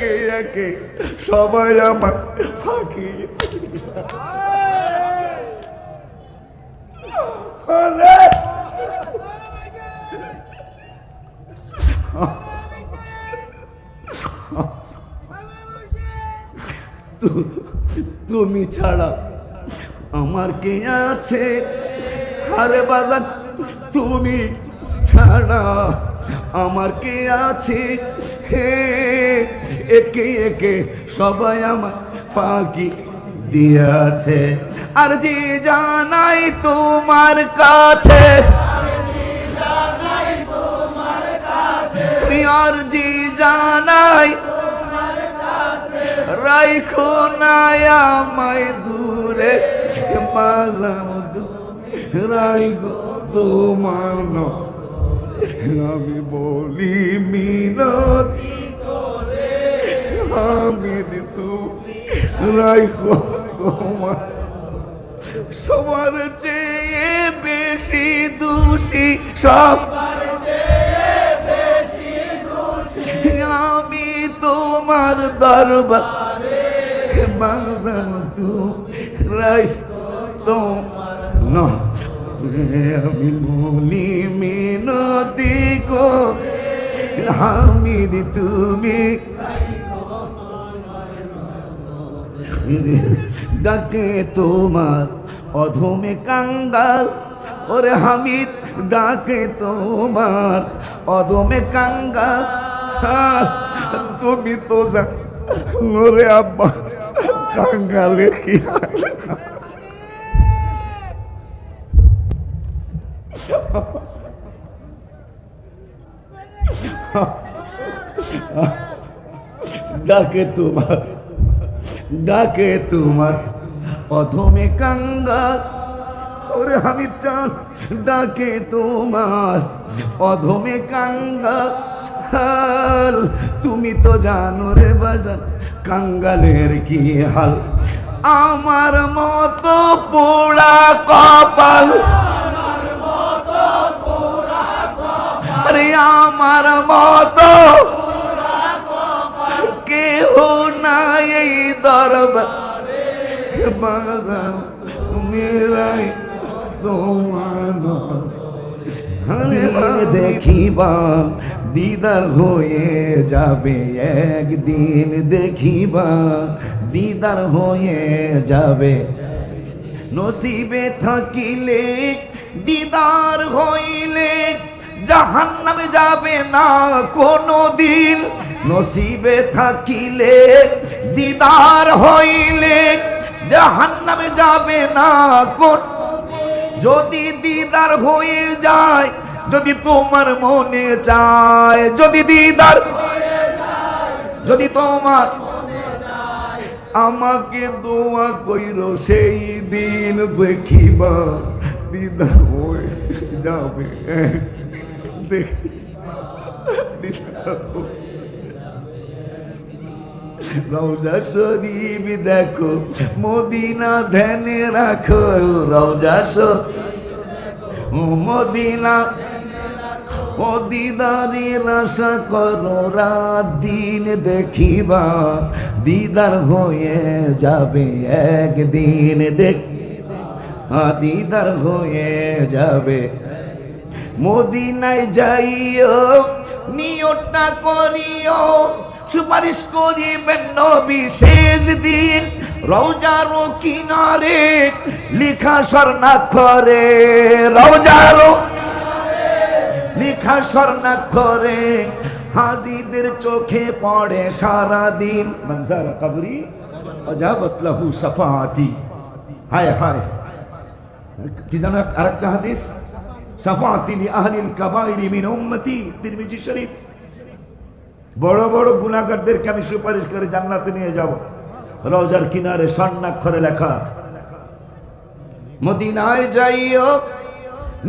একে একে সবাই আমার ফাঁকি তুমি ছাড়া আমার কে আছে? আরে বাজান তুমি ছাড়া আমার কে আছে? হে একে একে সবাই আমার ফাঁকি দিয়েছে। আর যে জানাই তোমার কাছে, আর যে জানাই রাইখো না আমায় দূরে, মালাম রাইখো তোমার আমি বলি মিনতি করে, আমি তুমি রাইখো তোমার। সবার চেয়ে বেশি দোষী সব আমি তোমার দরবারে, বাজান তুমি তোমার আমি বলি মিনতি গো, হামিদ তুমি ডাকে তোমার অধমে কাঙ্গাল। ওরে হামিদ ডাকে তোমার অধমে কাঙ্গাল। তুমি তো ওরে আব্বা কাঙ্গালে কি ডাকে তোমার, ডাকে তোমার অধমে কাঙ্গাল। ওরে হামিদ চাঁদ ডাকে তোমার অধমে কাঙ্গাল। তুমি তো জানো রে বাজান কাঙ্গালের কি হাল। আমার মতো পোড়া কপাল, আরে আমার মতো কেহ নাই এই দরবারে, বাজান মেরাই তোমার দেখিবা দিদার হয়ে যাবে একদিন, দেখিবা দিদার হয়ে যাবে। নসিবে থাকিলে দিদার হইলে জাহান্নামে যাবে না কোনো দিন। নসিবে থাকিলে দিদার হইলে জাহান্নামে যাবে না কোন। যদি দিদার হয়ে যায়, যদি তোমার মনে চায়, যদি দিদার যদি তোমার আমাকে দোয়া কইরো সেই দিন দেখিবা দিদার হয়ে যাবে। রওজা শরীফ দেখো মদিনা ধ্যানে রাখো, রওজা মদিনা ও দিদারের আশা করো রাত দিন, দেখিবা দিদার হয়ে যাবে একদিন, দিদার হয়ে যাবে। মদিনায় যাইও নিয়তটা করিও, সুপারিশ করিবেন নবী শেষ দিন। রওজার কিনারে লিখা স্বর্ণাক্ষরে, রওজার লিখা স্বর্ণাক্ষরে হাজিদের চোখে পড়ে সারাদিন। মনজার কবরি আজাবত লাহু শাফাআতি। হায় হায় কি জানো আরেকটা হাদিস, শাফাআতি লি আহলিল কাবাইরি মিন উম্মতি, তিরমিজি শরীফ। বড় বড় গুনাহগারদেরকে আমি সুপারিশ করে জান্নাতে নিয়ে যাব। রওজার কিনারে স্বর্ণাক্ষরে লেখা আছে। মদিনায় যাইও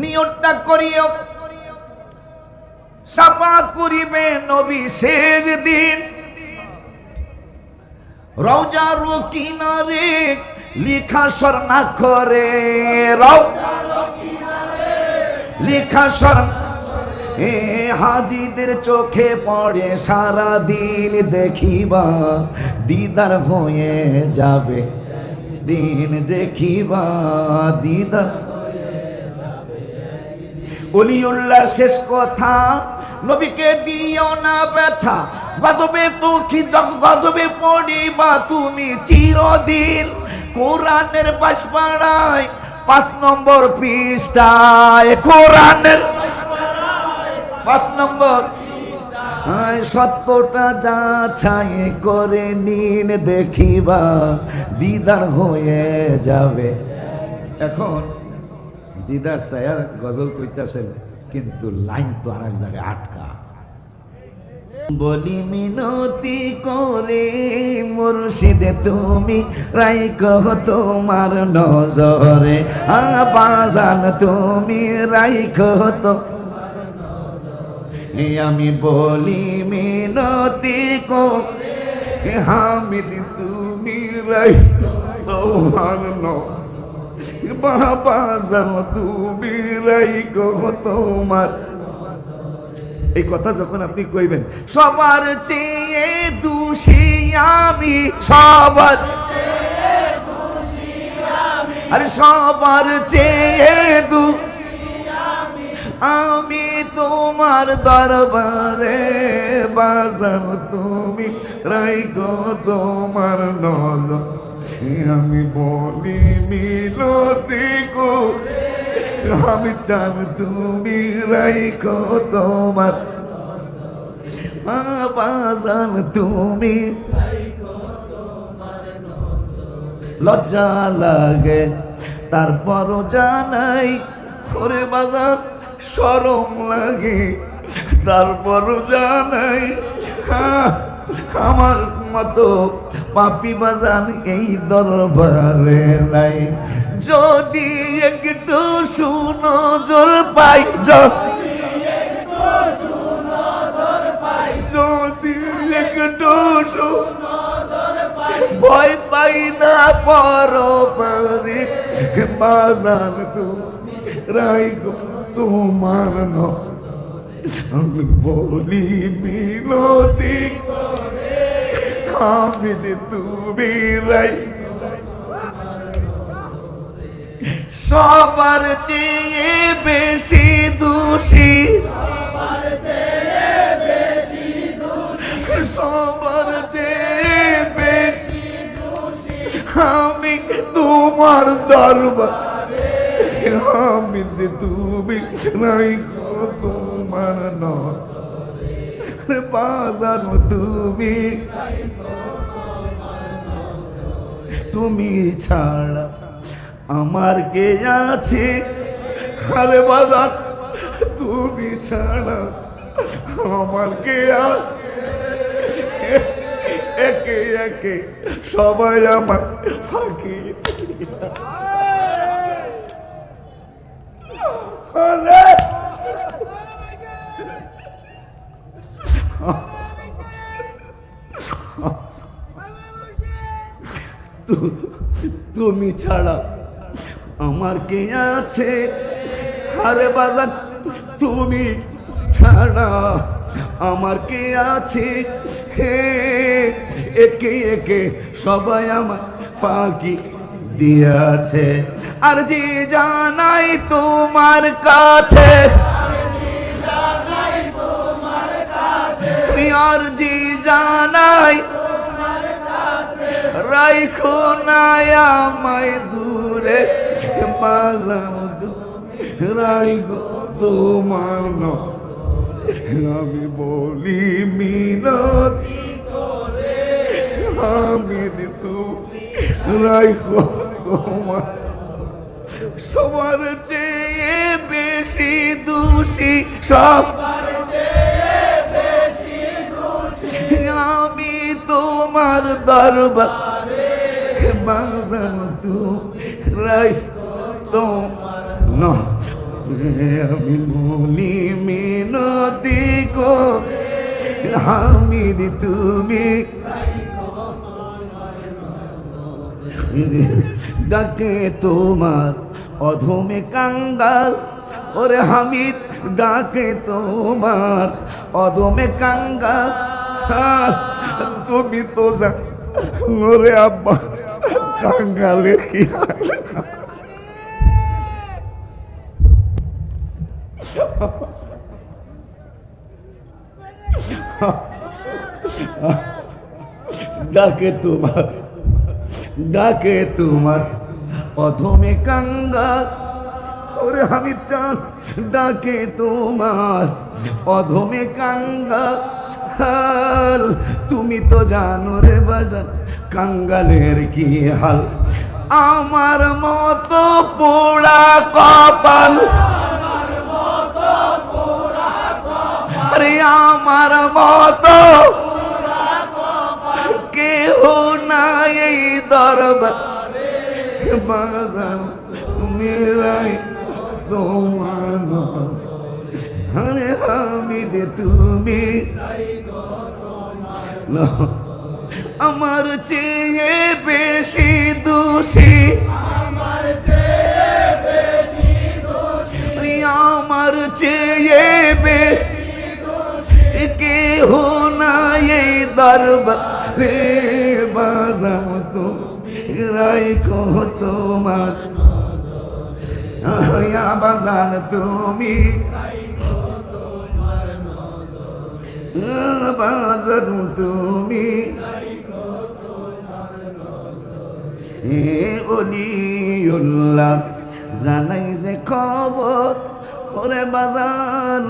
নিয়তটা করিও, শাফাআত করিবে নবী শেষ দিন। রওজার কিনারে লিখা স্বর্ণাক্ষরে, লিখা হাজিদের চোখে পড়ে সারা দিন দেখিবা দিদার হয়ে যাবে দিন দেখিবা দিদার ওলিউল্লাহ শেষ কথা নবীকে দিও না ব্যথা গজবে তোকে গজবে পড়িবা তুমি চিরদিন কোরআনের বাসপাড়ায় 5 নম্বর পৃষ্ঠায় কোরআনের 5 নম্বর সত্যটা যাচাই করে নিন দেখিবা দিদার হয়ে যাবে। এখন দিদার সায়ার গজল কইতাছেন কিন্তু লাইন তো আর এক জায়গায় আটকা। বলি মিনতি করে মুর্শিদে তুমি রাইখো তোমার নজরে বাজান তুমি রাইখো তো আমি বলি মিনতি করে হামিদ তুমি রাইখো তোমার নজরে বাবা জান তুমি রাইখো তোমার। এই কথা যখন আপনি কইবেন সবার চেয়ে দোষী আমি সবার আরে সবার চেয়ে আমি তোমার দরবারে বাজার তুমি রাইখো তোমার নজর আমি বলি মিনতি করে আমি চান তুমি রাইখো তোমার বাজান তুমি লজ্জা লাগে তারপরও জানাই ওরে বাজান শরম লাগে তারপরও জানাই আমার মতো পাপি বাজান এই দরবারে নাই যদি একটু সুনজর পাই যদি একটু ভয় পাই না পরপারে বাজান তুমি রাইখো তোমার আমি বলি মিনতি করে হামিদ তুমি রাইখো সবার চেয়ে বেশি দোষী সবার চেয়ে বেশি আমি তোমার দরবারে হামিদ তুমি রাইখো তোমার নজরে বাজান তুমি তুমি ছাড়া আমার কে আছে আরে বাজান তুমি ছাড়া আমার কে আছে একে একে সবাই আমার ফাঁকি তুমি ছাড়া আমার কে আছে আরে বাজান তুমি ছাড়া আমার কে আছে হে একে একে সবাই আমার ফাঁকি দিয়াছে আর জি জানাই তোমার কাছে আর জি জানাই রাইখো না আমায় দূরে পালাম রাইখো তোমার আমি বলি মিনতি করে হামিদ তুমি রাইখো তোমার সবার চেয়ে বেশি দোষী সবার চেয়ে বেশি দোষী আমি তোমার দরবারে বাজান তুমি রাইখো তোমার আমি বলি মিনতি করে হামিদ তুমি ডাকে তোমার অধমে কাঙ্গাল ওরে হামিদ ডাকে তোমার অদমে কাঙ্গা তুমি তো ওরে আব্বা কাঙ্গালে কি ডাকে তোমার অধমে কাঙ্গা ওরে আমি চান ডাকে তোমার অধমে কাঙ্গা তুমি তো জানো রে বাজান কাঙ্গালের কি হাল আমার মতো পোড়া কপাল আরে আমার মতো কেহ নাই এই দরবারে বাজান মেরাই তোমার আরে হামিদ তুমি আমার চেয়ে বেশি দোষী আমার চেয়ে বেশি কেহ নাই এই দরবারে বাজাম তুমি রাইখো তোমার বাজান তুমি বাজান তুমি ওলিউল্লাহ জানাই যে খবর ওরে বাজান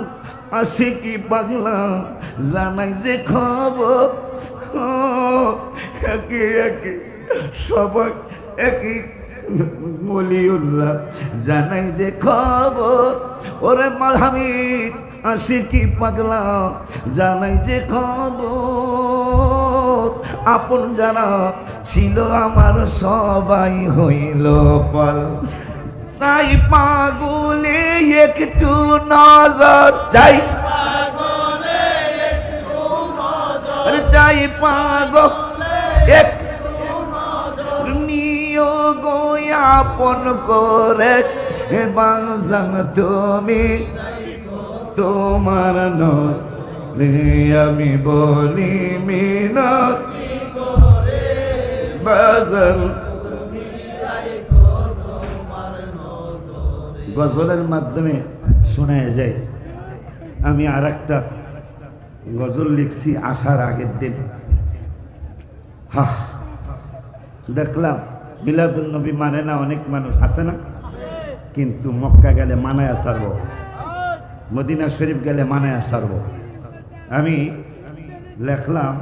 আশিকি পাগলা জানাই যে খবর একে একে সবাই একই ওলিউল্লাহ জানাই যে খবর ওরে মালহামিদ আশিকি পাগলা জানাই যে খবর আপন যারা ছিল আমার সবাই হইল পর চাই পাগলে একটু নজর চাই চাই পাগল নিয়োগ আপন করে বাজান তুমি তোমার নে আমি বলি মিনতি করে বাজান গজলের মাধ্যমে শোনা যায়। আমি আর একটা গজল লিখছি আসার আগের দিন। দেখলাম মিলাদুন নবী মানে না অনেক মানুষ আছে না, কিন্তু মক্কা গেলে মানায়া সারব, মদিনা শরীফ গেলে মানায়া সারব। আমি লেখলাম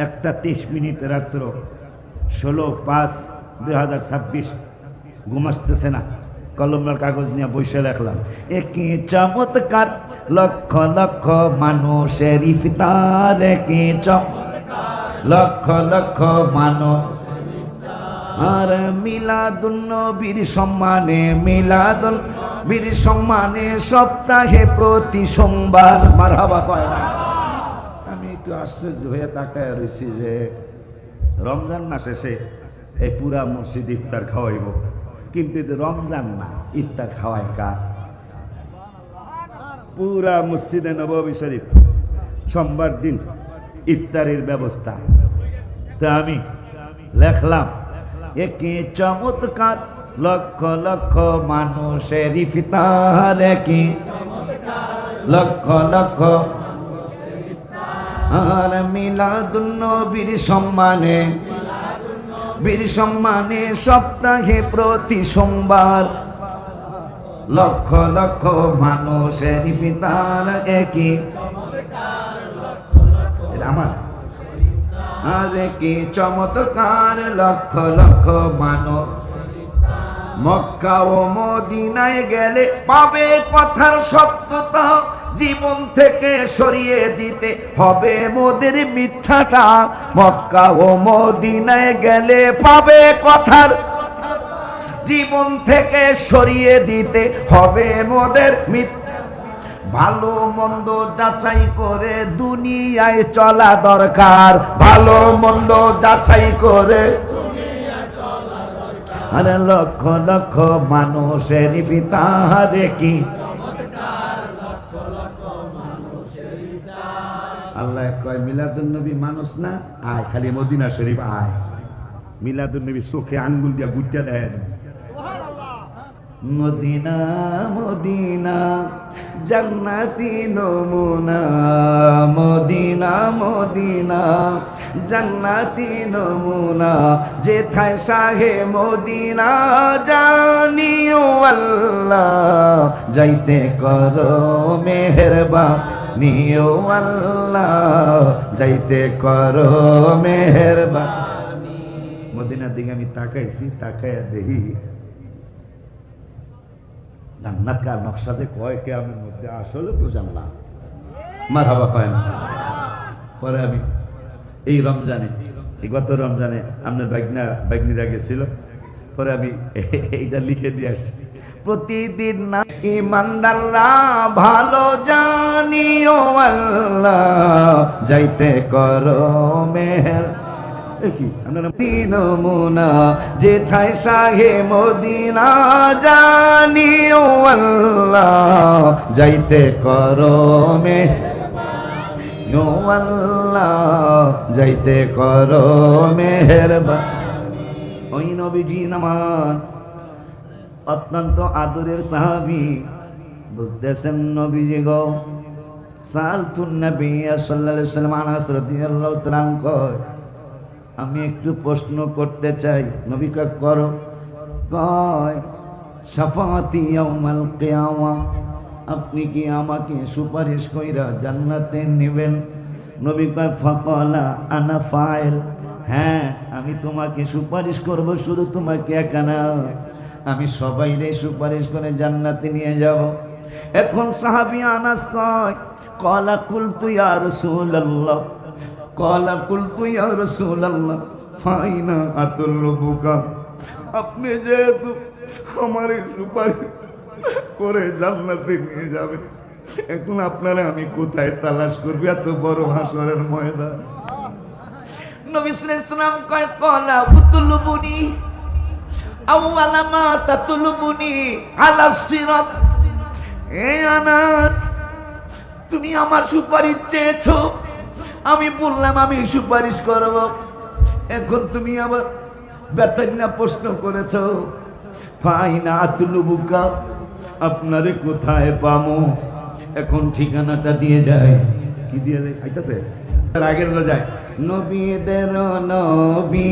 1:30 রাত্র 16/5/2026 ঘুমাসতেছে না, কলমের কাগজ নিয়ে বসে লেখলাম একই চমৎকার লক্ষ লক্ষ মানুষের ইফতার, একই লক্ষ লক্ষ মানুষ আর মিলাদুন নবীর সম্মানে, মিলাদুন নবীর সম্মানে সপ্তাহে প্রতি সোমবার মারহাবা কয় না। আমি একটু আশ্চর্য হয়ে তাকায় রয়েছি যে রমজান মাস এসে এই পুরা মসজিদ ইফতার খাওয়াইব, কিন্তু রমজান না, ইফতার খাওয়ায় কার? পুরা মসজিদে নববী শরীফ সোমবার দিন ইফতারের ব্যবস্থা। তো আমি লেখলাম একই চমৎকার লক্ষ লক্ষ মানুষের ইফতার, একই লক্ষ লক্ষ আর মিলাদুন নবীর সম্মানে, বীর সম্মানে সপ্তাহে প্রতি সোমবার লক্ষ লক্ষ মানুষের ইফতার, একই আমার আর কি চমৎকার লক্ষ লক্ষ মানুষ। মক্কা ও মদিনায় গেলে পাবে কথার সত্যতা, জীবন থেকে সরিয়ে দিতে হবে মোদের মিথ্যাটা। মক্কা ও মদিনায় গেলে পাবে কথার, জীবন থেকে সরিয়ে দিতে হবে মোদের মিথ্যা। ভালো মন্দ যাচাই করে দুনিয়ায় চলা দরকার, ভালো মন্দ যাচাই করে আরে লক্ষ লক্ষ মানুষের ইফতার, কি আল্লাহ কয় মিলাদুন নবী মানুষ না, আয় খালি মদিনা শরীফ আয়। মিলাদুন নবী চোখে আঙ্গুল দিয়া গুটিয়া দেয়, মদিনা মদিনা জান্নাতি নমুনা, মদিনা মদিনা জান্নাতি নমুনা, যেথায় শাহে মদিনা জানিও আল্লাহ, যাইতে করো মেহেরবানি ও আল্লাহ, যাইতে করো মেহেরবানি। মদিনার দিকে আমি তাকাইছি, তাকাইয়া দেখি জান্নাত কার নকশা যে কয় কিয়ামের মধ্যে আসলে তো জানলাম মারহাবা কয় না। পরে আমি এই রমজানে, গত রমজানে আপনার বাগনিরা গেছিল, পরে আমি এইটা লিখে দিয়ে আসি, প্রতিদিন না ইমানদাররা ভালো জানিও আল্লাহ, যাইতে করো মেহের নমুনা, যেথায় শাহে মদিনা জানিও আল্লাহ, যাইতে করো মেহেরবানি ও আল্লাহ, যাইতে করো মেহেরবানি। ওই নবীজি নামান অত্যন্ত আদরের সাহাবী, বুঝতেছেন নবীজি গো সালতুন নবী সাল্লাল্লাহু আলাইহি ওয়াসাল্লাম আনাস রাদিয়াল্লাহু তাআলা কয়, আমি একটু প্রশ্ন করতে চাই। নবী কয় করো। কয় শাফাআতি ইয়াউমাল কিয়ামা, আপনি কি আমাকে সুপারিশ কইরা জান্নাতে নেবেন? নবী কয় ফাকালা আনা ফাইল, হ্যাঁ আমি তোমাকে সুপারিশ করব, শুধু তোমাকে একা না, আমি সবাইরে সুপারিশ করে জান্নাতে নিয়ে যাব। এখন সাহাবী আনাস কয় ক্বালা কুলতু ইয়া রাসূলুল্লাহ, ক্বালা কুলতু ইয়া রাসূলুল্লাহ ফাইনা আতুল্লুকা, আপনি যেহেতু আমার সুপারিশ করে জান্নাতে নিয়ে যাবেন, এখন আপনারা আমি কোথায় তালাশ করব? এত বড় হাসরের ময়দান। নবী সাল্লাল্লাহু আলাইহি ওয়াসাল্লাম কয় ক্বালা উতলুবুনি আউয়ালা মা তাতলুবুনি আলা সিরাত। এ আনাস, তুমি আমার সুপারিশ চেয়েছো, আমি বললাম আমি সুপারিশ করব, এখন তুমি আবার বেতনা প্রশ্ন করেছো, ফাইনা আতুলুবুকা, আপনারে কোথায় পামো? এখন ঠিকানাটা দিয়ে যায়। কি দিয়ে যায়? আইতাছে তার আগের হলো যায়, নবীদের নবী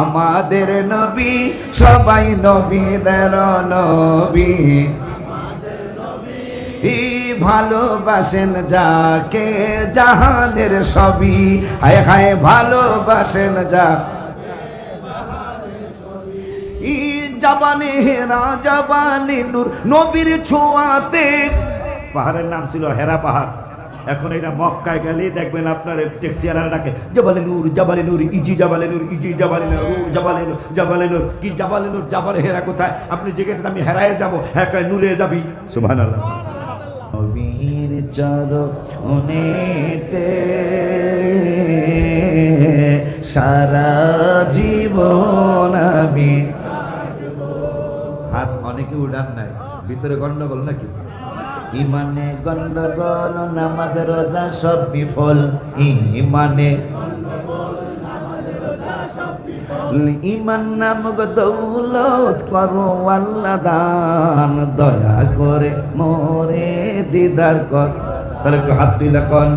আমাদের নবী, সবাই নবীদের নবী, ভালোবাসেন যাকে জাহানের সবই, হায় হায় ভালোবাসেন যা জাবালে হেরা জাবালে নূর, নবীর ছোঁয়াতে। পাহাড়ের নাম ছিল হেরা পাহাড়, এখন এটা মক্কায় গেলে দেখবেন আপনার ট্যাক্সিওয়ালারা ডাকে জাবালে নূর, জাবালে নূর, ইজি জাবালে নূর, ইজি জাবালে নূর, জাবালে নূর, জাবালে নূর। কি জাবালে নূর? জাবালে হেরা কোথায়? আপনি জিজ্ঞেস আমি হেরায় যাবো, হ্যাঁ কয় নূরে যাবি। সুবহানাল্লাহ। নবীর চরণেতে সারা জীবন আমি। হাত অনেকে উড়ান নাই, ভিতরে গন্ডগোল নাকি? ইমানে গন্ডগোল, নামাজ রোজা সব বিফল। ইমানে ইমান নামক দৌলত করো আল্লাহ দান, দয়া করে মোরে দিদার কর। তাহলে একটু হাত তুলে কন,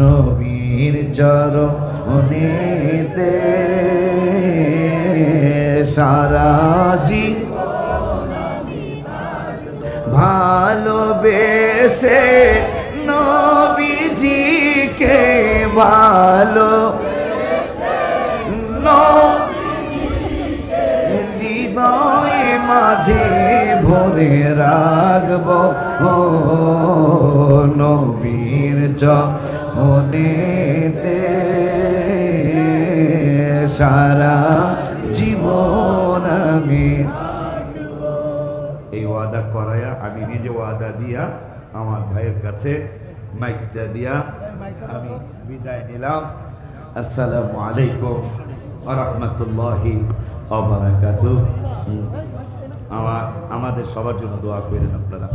নবীর চরণেতে সারা জীবন ভালোবেসে নবীজিকে ভালো হৃদয় মাঝে ভরে রাখব, নবীর চরণেতে সারা জীবন আমি। এই ওয়াদা করায়া আমি নিজে ওয়াদা দিয়া আমার ভাইয়ের কাছে মাইকটা দিয়া আমি বিদায় নিলাম। আসসালামু আলাইকুম ওয়া রাহমাতুল্লাহি ওয়া বারাকাতুহু। আমাদের সবার জন্য দোয়া করেন আপনারা।